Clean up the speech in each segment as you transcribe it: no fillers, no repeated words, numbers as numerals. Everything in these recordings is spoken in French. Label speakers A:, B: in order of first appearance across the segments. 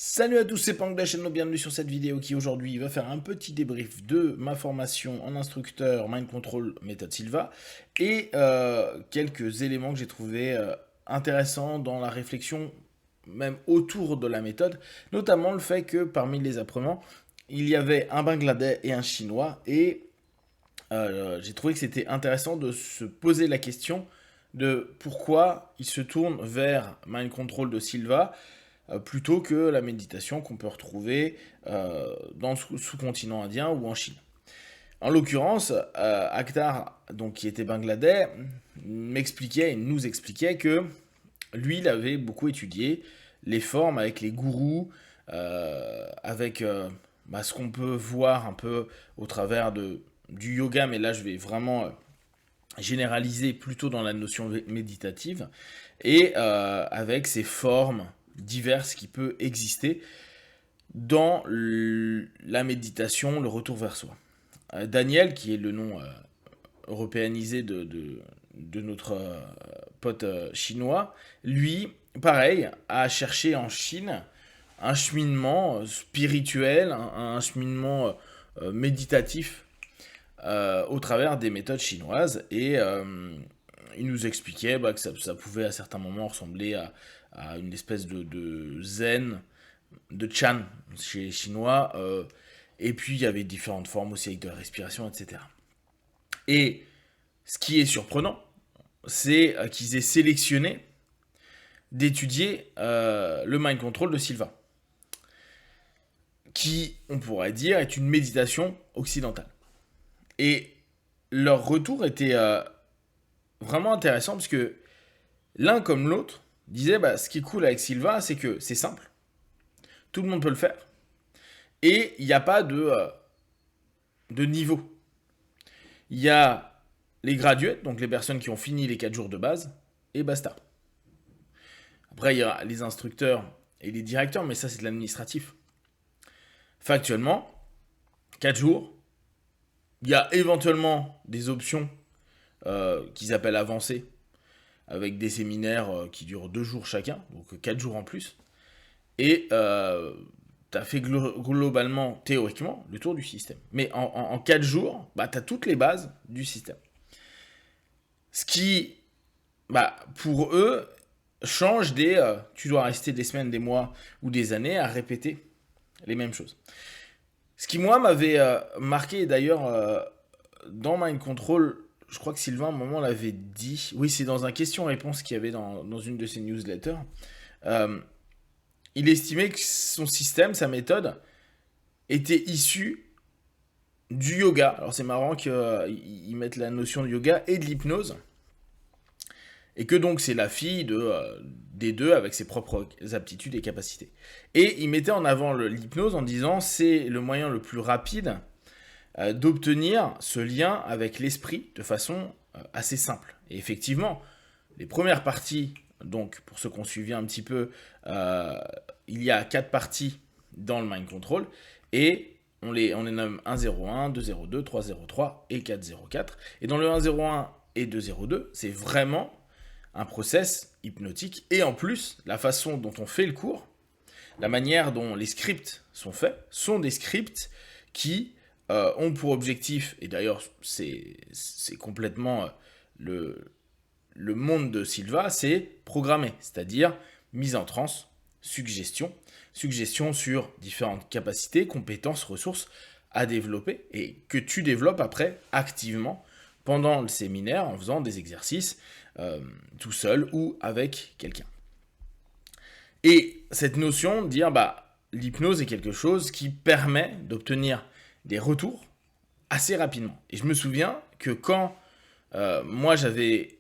A: Salut à tous, c'est Pang de la chaîne, bienvenue sur cette vidéo qui aujourd'hui va faire un petit débrief de ma formation en instructeur Mind Control méthode Silva et quelques éléments que j'ai trouvé intéressants dans la réflexion même autour de la méthode, notamment le fait que parmi les apprenants, il y avait un Bangladais et un Chinois et j'ai trouvé que c'était intéressant de se poser la question de pourquoi ils se tournent vers Mind Control de Silva plutôt que la méditation qu'on peut retrouver dans le sous-continent indien ou en Chine. En l'occurrence, Akhtar, donc, qui était bangladais, m'expliquait et nous expliquait que lui, il avait beaucoup étudié les formes avec les gourous, avec ce qu'on peut voir un peu au travers du yoga, mais là je vais vraiment généraliser plutôt dans la notion méditative, et avec ces formes diverses qui peuvent exister dans la méditation, le retour vers soi. Daniel, qui est le nom européanisé de notre pote chinois, lui, pareil, a cherché en Chine un cheminement spirituel, un cheminement méditatif au travers des méthodes chinoises, et il nous expliquait que ça pouvait à certains moments ressembler à une espèce de zen, de chan chez les Chinois, et puis il y avait différentes formes aussi avec de la respiration, etc. Et ce qui est surprenant, c'est qu'ils aient sélectionné d'étudier le mind control de Silva, qui, on pourrait dire, est une méditation occidentale. Et leur retour était vraiment intéressant parce que l'un comme l'autre disait ce qui est cool avec Silva, c'est que c'est simple, tout le monde peut le faire, et il n'y a pas de niveau. Il y a les graduates, donc les personnes qui ont fini les 4 jours de base, et basta. Après, il y a les instructeurs et les directeurs, mais ça c'est de l'administratif. Factuellement, 4 jours, il y a éventuellement des options qu'ils appellent avancées, avec des séminaires qui durent 2 jours chacun, donc 4 jours en plus. Et tu as fait globalement, théoriquement, le tour du système. Mais en 4 jours, tu as toutes les bases du système. Ce qui, pour eux, change tu dois rester des semaines, des mois ou des années à répéter les mêmes choses. Ce qui, moi, m'avait marqué, d'ailleurs, dans Mind Control, je crois que Sylvain, à un moment, l'avait dit. Oui, c'est dans un question-réponse qu'il y avait dans une de ses newsletters. Il estimait que son système, sa méthode, était issue du yoga. Alors c'est marrant qu'ils mettent la notion de yoga et de l'hypnose. Et que donc c'est la fille des deux avec ses propres aptitudes et capacités. Et il mettait en avant l'hypnose en disant c'est le moyen le plus rapide d'obtenir ce lien avec l'esprit de façon assez simple. Et effectivement, les premières parties, donc pour ceux qui ont suivi un petit peu, il y a 4 parties dans le Mind Control, et on les nomme 101, 202, 303 et 404. Et dans le 101 et 202, c'est vraiment un process hypnotique, et en plus, la façon dont on fait le cours, la manière dont les scripts sont faits, sont des scripts qui ont pour objectif, et d'ailleurs c'est complètement le monde de Silva, c'est programmer, c'est-à-dire mise en transe, suggestion sur différentes capacités, compétences, ressources à développer, et que tu développes après activement pendant le séminaire en faisant des exercices tout seul ou avec quelqu'un. Et cette notion de dire l'hypnose est quelque chose qui permet d'obtenir des retours assez rapidement. Et je me souviens que quand moi j'avais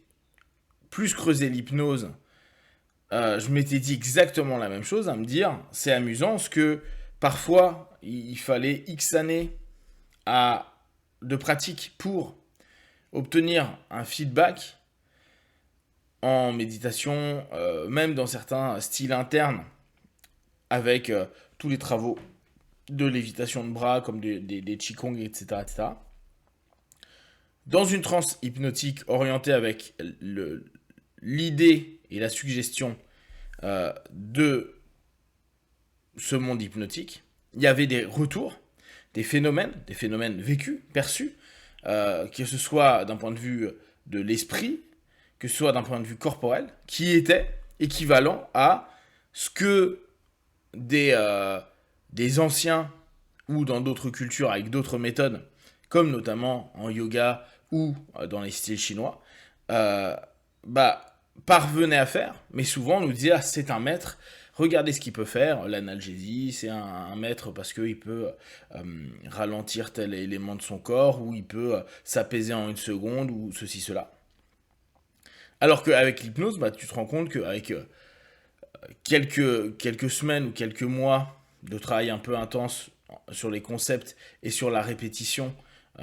A: plus creusé l'hypnose, je m'étais dit exactement la même chose, à me dire c'est amusant parce que parfois il fallait X années de pratique pour obtenir un feedback en méditation, même dans certains styles internes, avec tous les travaux de lévitation de bras, comme des Qigong, etc., etc. Dans une transe hypnotique orientée avec l'idée et la suggestion de ce monde hypnotique, il y avait des retours, des phénomènes vécus, perçus, que ce soit d'un point de vue de l'esprit, que ce soit d'un point de vue corporel, qui étaient équivalents à ce que des anciens ou dans d'autres cultures avec d'autres méthodes, comme notamment en yoga ou dans les styles chinois, parvenaient à faire, mais souvent on nous disait c'est un maître, regardez ce qu'il peut faire, l'analgésie, c'est un maître parce qu'il peut ralentir tel élément de son corps, ou il peut s'apaiser en 1 seconde, ou ceci, cela. Alors qu'avec l'hypnose, tu te rends compte qu'avec quelques semaines ou quelques mois de travail un peu intense sur les concepts et sur la répétition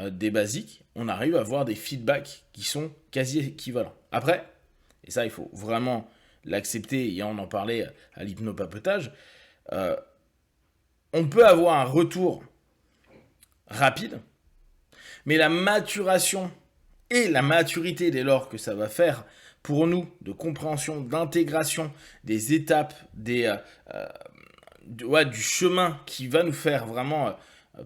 A: des basiques, on arrive à avoir des feedbacks qui sont quasi équivalents. Après, et ça il faut vraiment l'accepter, et on en parlait à l'hypnopapetage, on peut avoir un retour rapide, mais la maturation et la maturité dès lors que ça va faire pour nous de compréhension, d'intégration des étapes, du chemin qui va nous faire vraiment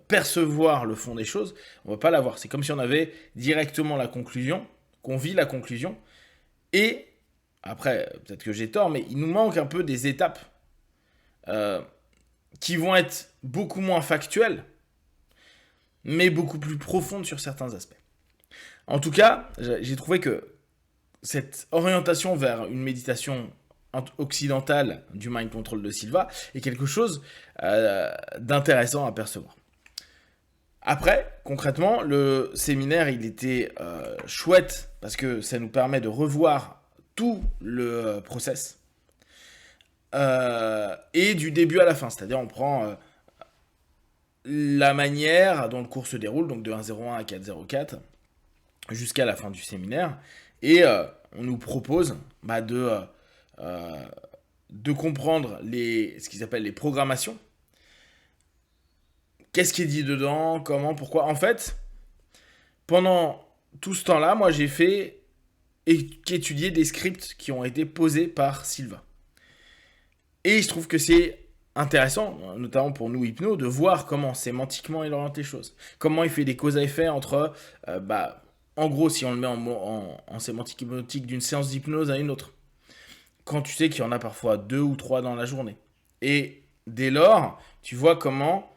A: percevoir le fond des choses, on ne va pas l'avoir. C'est comme si on avait directement la conclusion, qu'on vit la conclusion, et après, peut-être que j'ai tort, mais il nous manque un peu des étapes qui vont être beaucoup moins factuelles, mais beaucoup plus profondes sur certains aspects. En tout cas, j'ai trouvé que cette orientation vers une méditation occidentale du mind control de Silva est quelque chose d'intéressant à percevoir. Après, concrètement, le séminaire, il était chouette parce que ça nous permet de revoir tout le process et du début à la fin. C'est-à-dire, on prend la manière dont le cours se déroule, donc de 1.01 à 4.04, jusqu'à la fin du séminaire, et on nous propose de comprendre ce qu'ils appellent les programmations. Qu'est-ce qui est dit dedans, comment, pourquoi. En fait, pendant tout ce temps-là, moi j'ai fait étudier des scripts qui ont été posés par Silva. Et je trouve que c'est intéressant, notamment pour nous hypnos, de voir comment sémantiquement il oriente les choses. Comment il fait des causes à effet entre, en gros, si on le met en sémantique hypnotique, d'une séance d'hypnose à une autre. Quand tu sais qu'il y en a parfois 2 ou 3 dans la journée. Et dès lors, tu vois comment,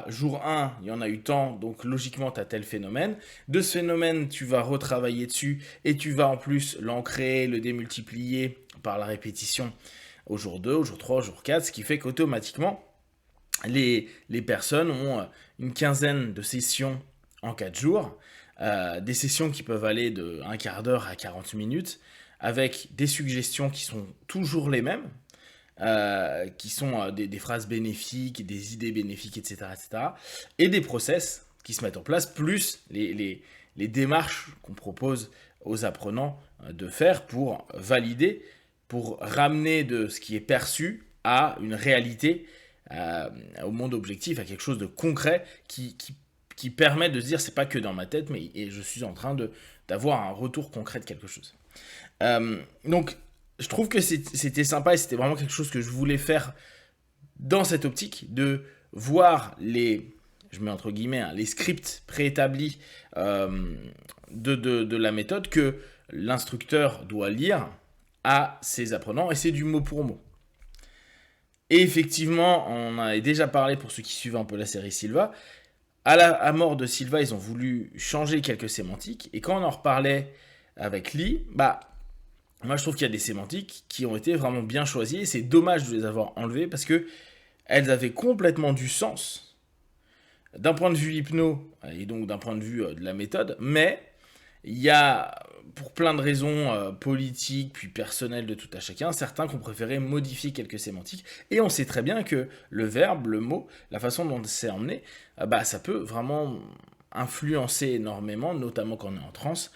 A: jour 1, il y en a eu tant, donc logiquement, tu as tel phénomène. De ce phénomène, tu vas retravailler dessus et tu vas en plus l'ancrer, le démultiplier par la répétition au jour 2, au jour 3, au jour 4, ce qui fait qu'automatiquement, les personnes ont une quinzaine de sessions en 4 jours, des sessions qui peuvent aller de 1/4 d'heure à 40 minutes, avec des suggestions qui sont toujours les mêmes, qui sont des phrases bénéfiques, des idées bénéfiques, etc., etc., et des process qui se mettent en place, plus les démarches qu'on propose aux apprenants de faire pour valider, pour ramener de ce qui est perçu à une réalité, au monde objectif, à quelque chose de concret qui permet de se dire c'est pas que dans ma tête, mais je suis en train d'avoir un retour concret de quelque chose. Donc je trouve que c'était sympa et c'était vraiment quelque chose que je voulais faire dans cette optique de voir je mets entre guillemets, les scripts préétablis de la méthode que l'instructeur doit lire à ses apprenants, et c'est du mot pour mot. Et effectivement, on en avait déjà parlé pour ceux qui suivent un peu la série Silva. À la mort de Silva, ils ont voulu changer quelques sémantiques, et quand on en reparlait avec Lee, moi je trouve qu'il y a des sémantiques qui ont été vraiment bien choisies, et c'est dommage de les avoir enlevées parce que elles avaient complètement du sens d'un point de vue hypno et donc d'un point de vue de la méthode, mais il y a, pour plein de raisons politiques puis personnelles de tout à chacun, certains qui ont préféré modifier quelques sémantiques, et on sait très bien que le verbe, le mot, la façon dont c'est emmené, ça peut vraiment influencer énormément, notamment quand on est en transe,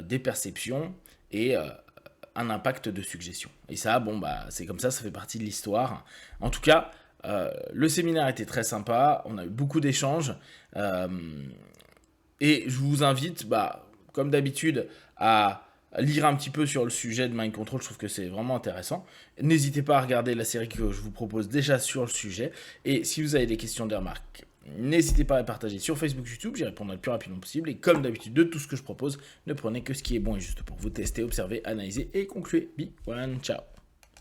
A: des perceptions et un impact de suggestion. Et ça, c'est comme ça fait partie de l'histoire. En tout cas, le séminaire était très sympa, on a eu beaucoup d'échanges, et je vous invite, comme d'habitude, à lire un petit peu sur le sujet de Mind Control, je trouve que c'est vraiment intéressant. N'hésitez pas à regarder la série que je vous propose déjà sur le sujet. Et si vous avez des questions, des remarques, n'hésitez pas à les partager sur Facebook, YouTube, j'y répondrai le plus rapidement possible. Et comme d'habitude, de tout ce que je propose, ne prenez que ce qui est bon et juste pour vous tester, observer, analyser et conclure. Be one, ciao.